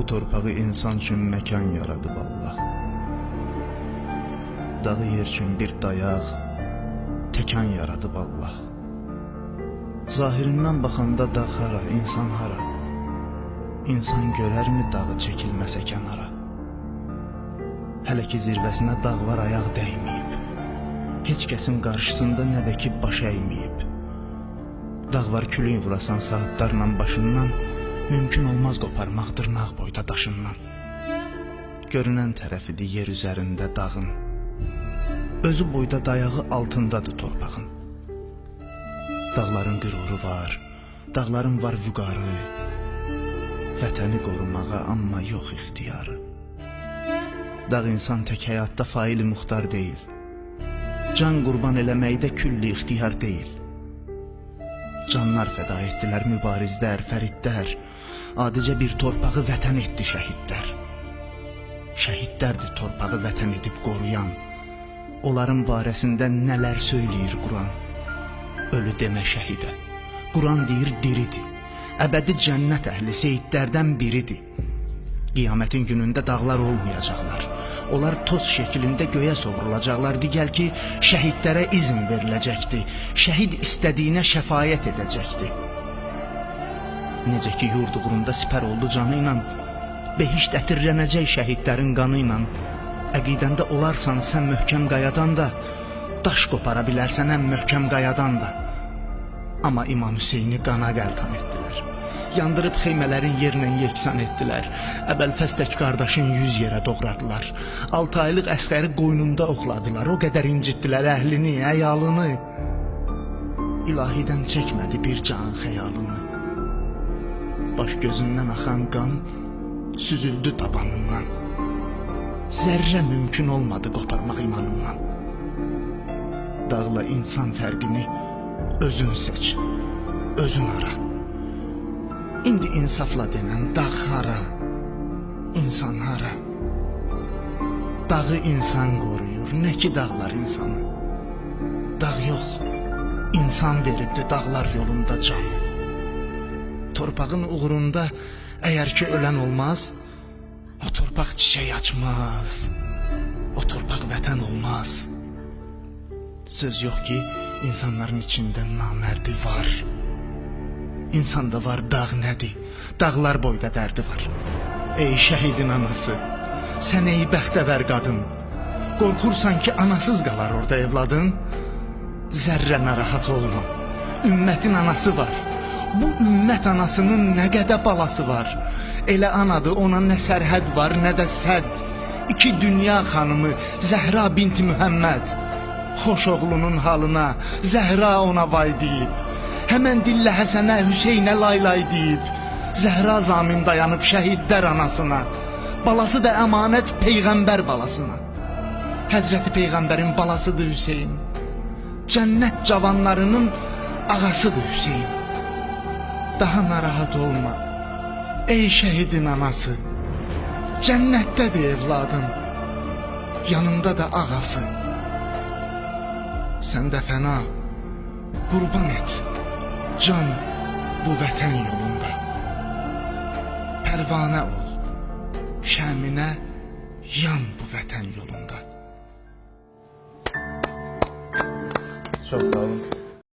bu torpağı insan üçün məkan yaradıb Allah. Dağı yer üçün bir dayaq, təkan yaradıb Allah. Zahirindən baxanda dağ hara, insan hara? İnsan görərmi dağı çəkilməsə kənara? Hələ ki zirvəsinə dağlar ayaq dəyməyib, heç kəsin qarşısında nə də ki baş əyməyib. Dağlar külüy vurasan saatlarla başından, mümkün olmaz qoparmaq dırnaq boyda daşından. Görünən tərəfidir yer üzərində dağın, özü boyda dayağı altındadır torpağın. Dağların qüruru var, dağların var vüqarı, vətəni qorumağa amma yox ixtiyarı. Dağ insan tək həyatda faili muxtar deyil, can qurban eləməkdə külli ixtiyar deyil. Canlar fəda etdilər mübarizlər, fəridlər, adicə bir torpağı vətən etdi şəhidlər. Şəhidlərdir torpağı vətən edib qoruyan, onların barəsində nələr söyləyir Quran. Ölü demə şəhidə, Quran deyir diridir, əbədi cənnət əhli seyidlərdən biridir. Qiyamətin günündə dağlar olmayacaqlar, onlar toz şəklində göyə sovrulacaqlar. Digər ki, şəhidlərə izin veriləcəkdir, şəhid istədiyinə şəfayət edəcəkdir. Necə ki, yurd uğrunda sipər oldu canı ilə, behişt ətirlənəcək şəhidlərin qanı ilə. Əqidəndə olarsan sən möhkəm qayadan da, daş qopara bilərsən ən möhkəm qayadan da. Amma İmam Hüseyni qana qəltan etdilər, yandırıb xeymələrin yerlə yeksan etdilər. Əbəlfəstək qardaşın 100 yerə doğradılar, 6 aylıq əsgəri qoynunda oxladılar. O qədər incitdilər əhlini, əyalını, ilahidən çəkmədi bir can xəyalını. Baş gözündən axan qan süzüldü tabanından, zərrə mümkün olmadı qoparmaq imanından. Dağla insan fərqini özün seç, özün ara. İndi insafla denən dağ hara, insan hara? Dağı insan qoruyur, nə ki dağlar insanı. Dağ yox, insan veribdi dağlar yolunda can. Torpağın uğrunda əgər ki ölən olmaz, o torpaq çiçək açmaz, o torpaq vətən olmaz. Söz yox ki, insanların içində namərdi var. İnsanda var dağ nədir, dağlar boyda dərdi var. Ey şəhidin anası, sən ey bəxtəvər qadın, qorxursan ki anasız qalar orada evladın. Zərrə narahat olma, ümmətin anası var. Bu ümmət anasının nə qədər balası var. Elə anadır, ona nə sərhəd var, nə də sədd. İki dünya xanımı Zəhra binti Mühəmməd, xoş oğlunun halına Zəhra ona vay deyib. Həmən dillə Həsənə, Hüseynə laylay deyib. Zəhra zamin dayanıb şəhidlər anasına, balası da əmanət Peyğəmbər balasına. Həzrəti Peyğəmbərin balasıdır Hüseyn, cənnət cavanlarının ağasıdır Hüseyn. Daha narahat olma, ey şəhidin anası, cənnətdədir evladın, yanında da ağası. Sən də fəna, qurban et can bu vətən yolunda. Pərvanə ol, şəminə yan bu vətən yolunda. Çox sağ olun.